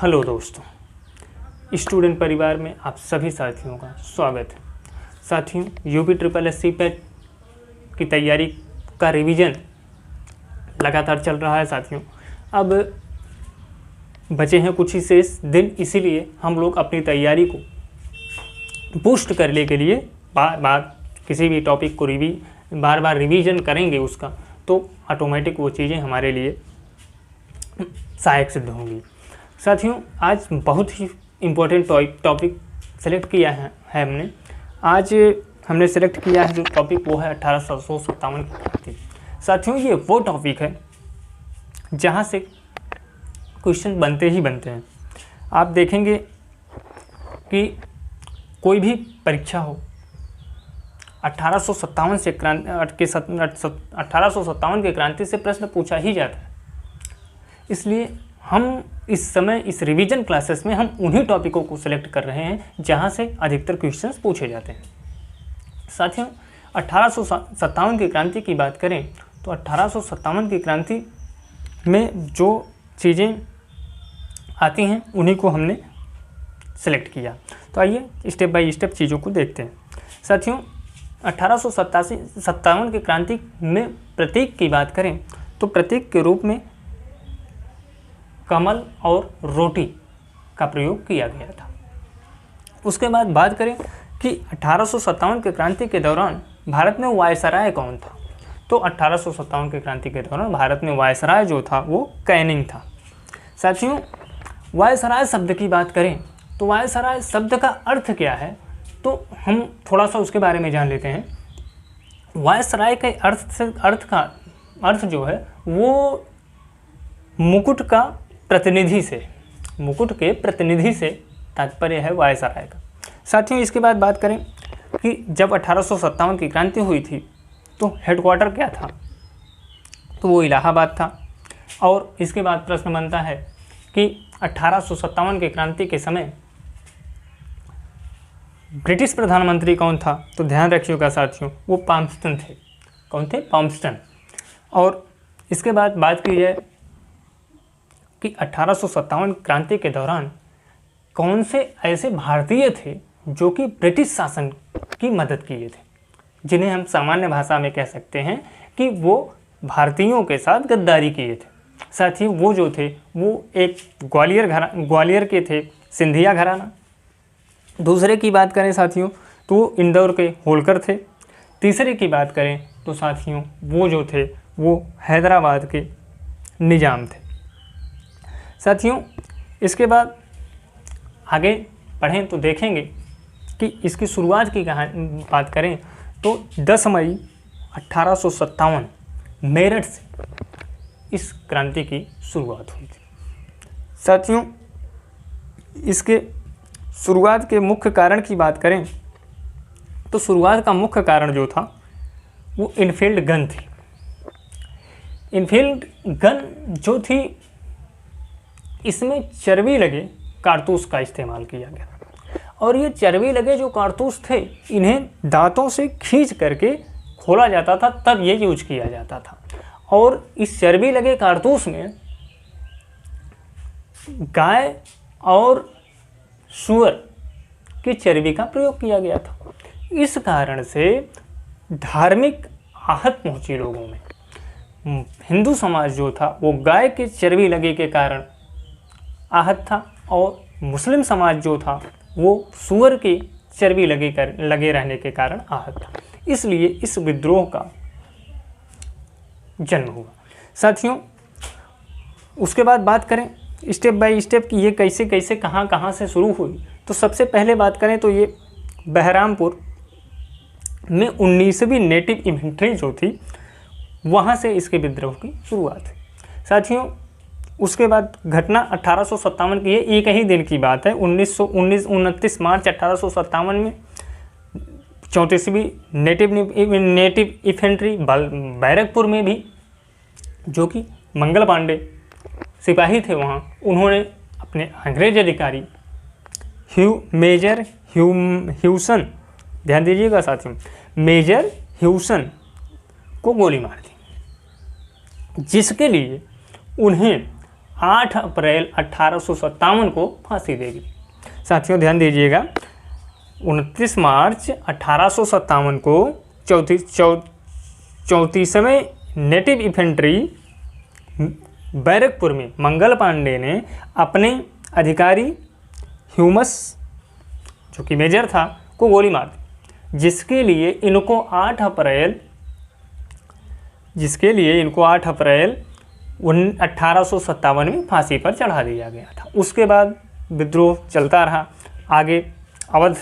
Hello दोस्तों, student परिवार में आप सभी साथियों का स्वागत है। साथियों, UP triple S C PET की तैयारी का रिवीजन लगातार चल रहा है। साथियों, अब बचे हैं कुछ ही शेष दिन, इसीलिए हम लोग अपनी तैयारी को बूस्ट करने के लिए बार बार किसी भी टॉपिक को बार बार रिवीजन करेंगे उसका, तो ऑटोमेटिक वो चीज़ें हमारे लिए सहायक सिद्ध होंगी। साथियों, आज बहुत ही इम्पोर्टेंट टॉपिक सेलेक्ट किया है हमने। आज हमने सेलेक्ट किया है जो टॉपिक वो है 1857 की क्रांति। साथियों, ये वो टॉपिक है जहाँ से क्वेश्चन बनते ही बनते हैं। आप देखेंगे कि कोई भी परीक्षा हो, 1857 के क्रांति से प्रश्न पूछा ही जाता है। इसलिए हम इस समय इस रिवीजन क्लासेस में हम उन्हीं टॉपिकों को सिलेक्ट कर रहे हैं जहां से अधिकतर क्वेश्चंस पूछे जाते हैं। साथियों, 1857 की क्रांति की बात करें तो 1857 की क्रांति में जो चीज़ें आती हैं उन्हीं को हमने सेलेक्ट किया। तो आइए स्टेप बाय स्टेप चीज़ों को देखते हैं। साथियों, 1857 की क्रांति में प्रतीक की बात करें तो प्रतीक के रूप में कमल और रोटी का प्रयोग किया गया था। उसके बाद बात करें कि 1857 की क्रांति के दौरान भारत में वायसराय कौन था, तो 1857 की क्रांति के दौरान भारत में वायसराय जो था वो कैनिंग था। साथियों, वायसराय शब्द की बात करें तो वायसराय शब्द का अर्थ क्या है, तो हम थोड़ा सा उसके बारे में जान लेते हैं। वायसराय के अर्थ जो है वो मुकुट के प्रतिनिधि से तात्पर्य है वायसराय का। साथियों, इसके बाद बात करें कि जब 1857 की क्रांति हुई थी तो हेडक्वार्टर क्या था, तो वो इलाहाबाद था। और इसके बाद प्रश्न बनता है कि 1857 की क्रांति के समय ब्रिटिश प्रधानमंत्री कौन था, तो ध्यान रखिएगा साथियों, वो पाम्पस्टन थे। कौन थे? पाम्पस्टन। और इसके बाद बात की जाए कि 1857 क्रांति के दौरान कौन से ऐसे भारतीय थे जो कि ब्रिटिश शासन की मदद किए थे, जिन्हें हम सामान्य भाषा में कह सकते हैं कि वो भारतीयों के साथ गद्दारी किए थे। साथियों, वो जो थे वो एक ग्वालियर के थे, सिंधिया घराना। दूसरे की बात करें साथियों तो इंदौर के होलकर थे। तीसरे की बात करें तो साथियों वो जो थे वो हैदराबाद के निजाम थे। साथियों, इसके बाद आगे पढ़ें तो देखेंगे कि इसकी शुरुआत की बात करें तो 10 मई 1857 मेरठ से इस क्रांति की शुरुआत हुई थी। साथियों, इसके शुरुआत के मुख्य कारण की बात करें तो शुरुआत का मुख्य कारण जो था वो इनफील्ड गन थी। इनफील्ड गन जो थी, इसमें चर्बी लगे कारतूस का इस्तेमाल किया गया और ये चर्बी लगे जो कारतूस थे इन्हें दांतों से खींच करके खोला जाता था, तब ये यूज किया जाता था। और इस चर्बी लगे कारतूस में गाय और सूअर की चर्बी का प्रयोग किया गया था। इस कारण से धार्मिक आहत पहुंची लोगों में। हिंदू समाज जो था वो गाय के चर्बी लगे के कारण आहत था और मुस्लिम समाज जो था वो सूअर की चर्बी लगे रहने के कारण आहत था। इसलिए इस विद्रोह का जन्म हुआ। साथियों, उसके बाद बात करें स्टेप बाय स्टेप कि ये कैसे कैसे कहाँ से शुरू हुई, तो सबसे पहले बात करें तो ये बहरामपुर में 19वीं नेटिव इन्फेंट्री जो थी वहाँ से इसके विद्रोह की शुरुआत हुई। साथियों, उसके बाद घटना 1857 की है, एक ही दिन की बात है। 29 मार्च 1857 में 34वीं नेटिव इन्फेंट्री बैरकपुर में भी, जो कि मंगल पांडे सिपाही थे वहाँ, उन्होंने अपने अंग्रेज अधिकारी मेजर ह्यूसन, ध्यान दीजिएगा साथियों, मेजर ह्यूसन को गोली मार दी, जिसके लिए उन्हें 8 अप्रैल 1857 को फांसी देगी। साथियों ध्यान दीजिएगा, 29 मार्च 1857 को 34वें नेटिव इन्फेंट्री बैरकपुर में मंगल पांडे ने अपने अधिकारी ह्यूमस, जो कि मेजर था, को गोली मार दी, जिसके लिए इनको 8 अप्रैल 1857 में फांसी पर चढ़ा दिया गया था। उसके बाद विद्रोह चलता रहा। आगे अवध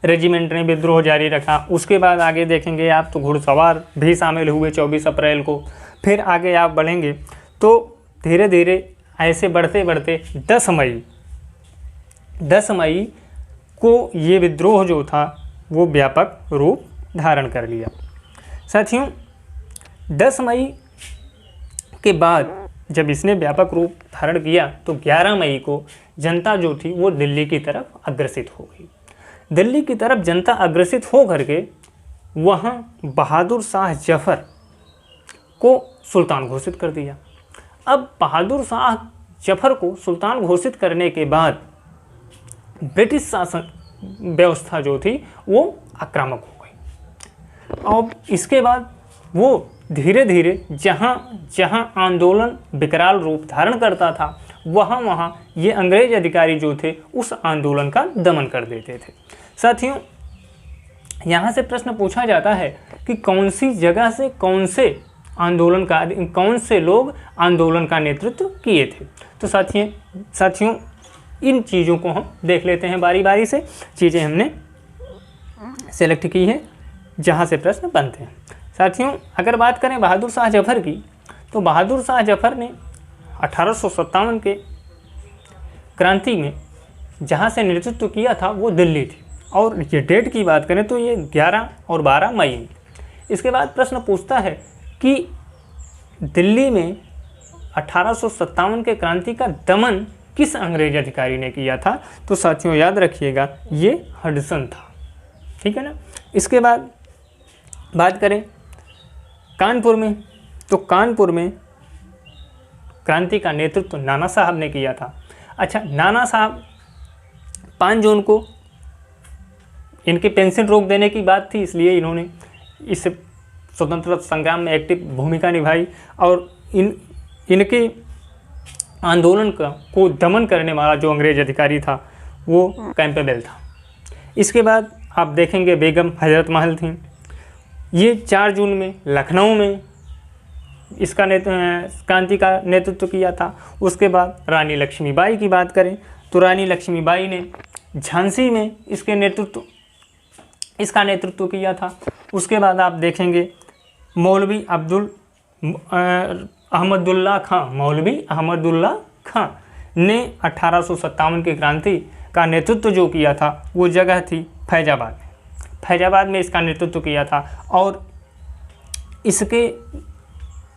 रेजिमेंट ने विद्रोह जारी रखा। उसके बाद आगे देखेंगे आप तो घुड़सवार भी शामिल हुए 24 अप्रैल को। फिर आगे आप बढ़ेंगे तो धीरे धीरे ऐसे बढ़ते बढ़ते 10 मई को ये विद्रोह जो था वो व्यापक रूप धारण कर लिया। साथियों 10 मई के बाद जब इसने व्यापक रूप धारण किया तो 11 मई को जनता जो थी वो दिल्ली की तरफ अग्रसित हो गई। दिल्ली की तरफ जनता अग्रसित हो करके वहाँ बहादुर शाह जफर को सुल्तान घोषित कर दिया। अब बहादुर शाह जफर को सुल्तान घोषित करने के बाद ब्रिटिश शासन व्यवस्था जो थी वो आक्रामक हो गई। अब इसके बाद वो धीरे धीरे जहाँ जहाँ आंदोलन विकराल रूप धारण करता था वहाँ ये अंग्रेज अधिकारी जो थे उस आंदोलन का दमन कर देते थे। साथियों यहाँ से प्रश्न पूछा जाता है कि कौन सी जगह से कौन से लोग आंदोलन का नेतृत्व किए थे। तो साथियों इन चीज़ों को हम देख लेते हैं बारी बारी से। चीज़ें हमने सेलेक्ट की है जहाँ से प्रश्न बनते हैं। साथियों अगर बात करें बहादुर शाह जफर की तो बहादुर शाह जफर ने 1857 के क्रांति में जहाँ से नेतृत्व किया था वो दिल्ली थी। और ये डेट की बात करें तो ये 11 और 12 मई में। इसके बाद प्रश्न पूछता है कि दिल्ली में 1857 के क्रांति का दमन किस अंग्रेज अधिकारी ने किया था। तो साथियों याद रखिएगा ये हडसन था, ठीक है ना। इसके बाद बात करें कानपुर में तो कानपुर में क्रांति का नेतृत्व नाना साहब ने किया था। अच्छा, नाना साहब 5 जून को इनके पेंशन रोक देने की बात थी, इसलिए इन्होंने इस स्वतंत्रता संग्राम में एक्टिव भूमिका निभाई और इनके आंदोलन को दमन करने वाला जो अंग्रेज अधिकारी था वो कैंपबेल था। इसके बाद आप देखेंगे बेगम हजरत महल थी। ये 4 जून में लखनऊ में इसका क्रांति का नेतृत्व किया था। उसके बाद रानी लक्ष्मीबाई की बात करें तो रानी लक्ष्मीबाई ने झांसी में इसका नेतृत्व किया था। उसके बाद आप देखेंगे मौलवी अहमदुल्ला खां ने 1857 की क्रांति का नेतृत्व जो किया था वो जगह थी फैजाबाद में इसका नेतृत्व किया था। और इसके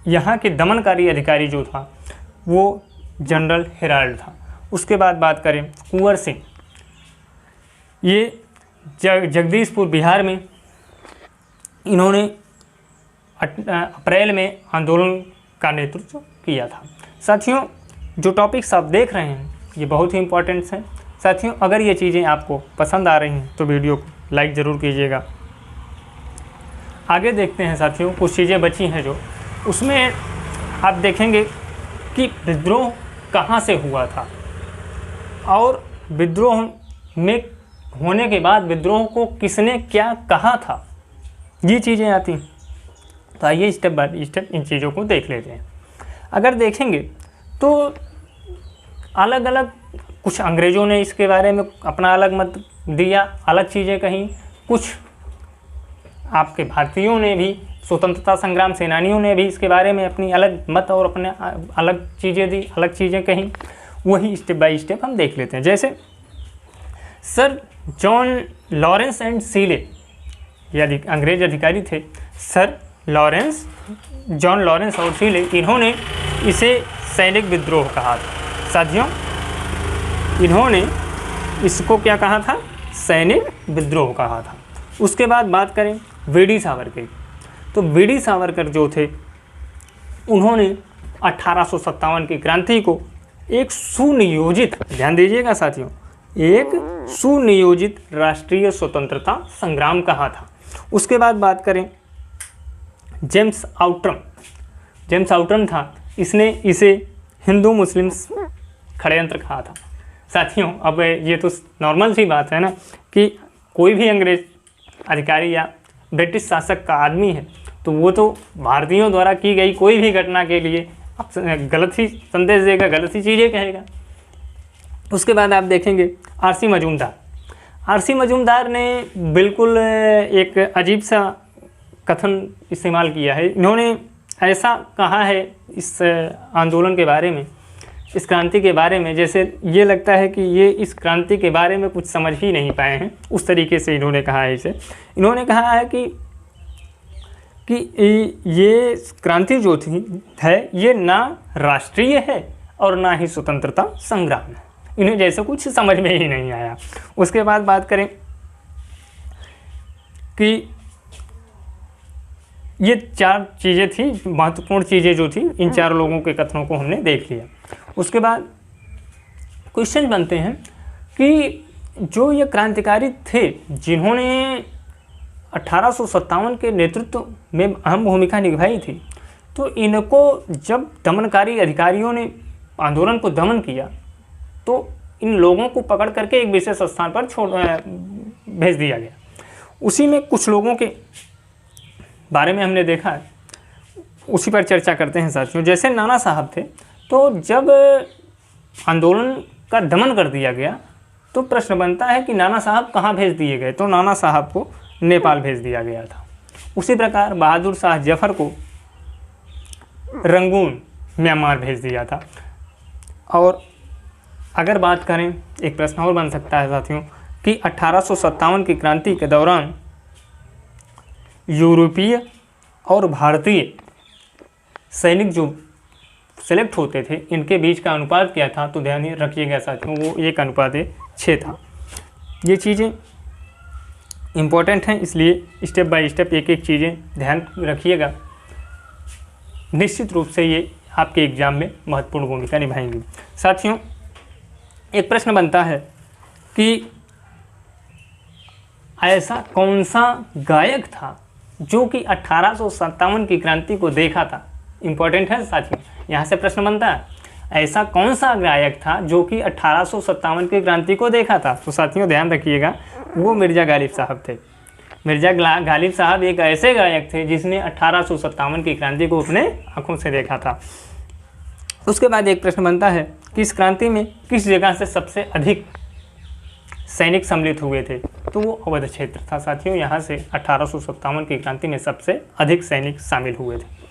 यहाँ के दमनकारी अधिकारी जो था वो जनरल हेराल्ड था। उसके बाद बात करें कुंवर सिंह, ये जगदीशपुर बिहार में इन्होंने अप्रैल में आंदोलन का नेतृत्व किया था। साथियों जो टॉपिक्स आप देख रहे हैं ये बहुत ही इम्पोर्टेंट्स हैं। साथियों अगर ये चीज़ें आपको पसंद आ रही हैं तो वीडियो को लाइक ज़रूर कीजिएगा। आगे देखते हैं साथियों, कुछ चीज़ें बची हैं जो उसमें आप देखेंगे कि विद्रोह कहाँ से हुआ था और विद्रोह में होने के बाद विद्रोह को किसने क्या कहा था, ये चीज़ें आती। तो आइए स्टेप बाय स्टेप इन चीज़ों को देख लेते हैं। अगर देखेंगे तो अलग अलग कुछ अंग्रेज़ों ने इसके बारे में अपना अलग मत दिया, अलग चीज़ें कहीं, कुछ आपके भारतीयों ने भी, स्वतंत्रता संग्राम सेनानियों ने भी इसके बारे में अपनी अलग मत और अपने अलग चीज़ें दी, अलग चीज़ें कहीं। वही स्टेप बाय स्टेप हम देख लेते हैं। जैसे सर जॉन लॉरेंस एंड सीले, यदि अंग्रेज अधिकारी थे सर जॉन लॉरेंस और सीले, इन्होंने इसे सैनिक विद्रोह कहा था। साथियों इन्होंने इसको क्या कहा था, सैनिक विद्रोह कहा था। उसके बाद बात करें वी डी सावरकर, तो वी डी सावरकर जो थे उन्होंने 1857 की क्रांति को एक सुनियोजित, ध्यान दीजिएगा साथियों, एक सुनियोजित राष्ट्रीय स्वतंत्रता संग्राम कहा था। उसके बाद बात करें जेम्स आउट्रम था, इसने इसे हिंदू मुस्लिम षड्यंत्र कहा था। साथियों अब ये तो नॉर्मल सी बात है ना कि कोई भी अंग्रेज अधिकारी या ब्रिटिश शासक का आदमी है तो वो तो भारतीयों द्वारा की गई कोई भी घटना के लिए गलत ही संदेश देगा, गलत ही चीज़ें कहेगा। उसके बाद आप देखेंगे आरसी मजूमदार ने बिल्कुल एक अजीब सा कथन इस्तेमाल किया है। इन्होंने ऐसा कहा है इस आंदोलन के बारे में, इस क्रांति के बारे में, जैसे ये लगता है कि ये इस क्रांति के बारे में कुछ समझ ही नहीं पाए हैं, उस तरीके से इन्होंने कहा है इसे। इन्होंने कहा है कि ये क्रांति जो है ये ना राष्ट्रीय है और ना ही स्वतंत्रता संग्राम है। इन्हें जैसे कुछ समझ में ही नहीं आया। उसके बाद बात करें कि ये 4 चीज़ें थी, महत्वपूर्ण चीज़ें जो थी, इन 4 लोगों के कथनों को हमने देख लिया। उसके बाद क्वेश्चन बनते हैं कि जो ये क्रांतिकारी थे जिन्होंने 1857 के नेतृत्व में अहम भूमिका निभाई थी, तो इनको जब दमनकारी अधिकारियों ने आंदोलन को दमन किया तो इन लोगों को पकड़ करके एक विशेष स्थान पर भेज दिया गया। उसी में कुछ लोगों के बारे में हमने देखा, उसी पर चर्चा करते हैं साथियों। जैसे नाना साहब थे, तो जब आंदोलन का दमन कर दिया गया तो प्रश्न बनता है कि नाना साहब कहाँ भेज दिए गए, तो नाना साहब को नेपाल भेज दिया गया था। उसी प्रकार बहादुर शाह जफर को रंगून म्यांमार भेज दिया था। और अगर बात करें, एक प्रश्न और बन सकता है साथियों कि 1857 की क्रांति के दौरान यूरोपीय और भारतीय सैनिक जो सेलेक्ट होते थे इनके बीच का अनुपात क्या था, तो ध्यान रखिएगा साथियों, वो 1:6 था। ये चीज़ें इम्पोर्टेंट हैं, इसलिए स्टेप बाय स्टेप एक एक चीज़ें ध्यान रखिएगा। निश्चित रूप से ये आपके एग्ज़ाम में महत्वपूर्ण भूमिका निभाएंगी। साथियों एक प्रश्न बनता है कि ऐसा कौन सा गायक था जो कि 1857 की क्रांति को देखा था। इम्पोर्टेंट है साथियों, यहाँ से प्रश्न बनता है, ऐसा कौन सा गायक था जो कि 1857 की क्रांति को देखा था। तो साथियों ध्यान रखिएगा, वो मिर्ज़ा गालिब साहब थे। मिर्ज़ा गालिब साहब एक ऐसे गायक थे जिसने 1857 की क्रांति को अपने आंखों से देखा था। उसके बाद एक प्रश्न बनता है कि इस क्रांति में किस जगह से सबसे अधिक सैनिक सम्मिलित हुए थे, तो वो अवध क्षेत्र था। साथियों यहाँ से 1857 की क्रांति में सबसे अधिक सैनिक शामिल हुए थे।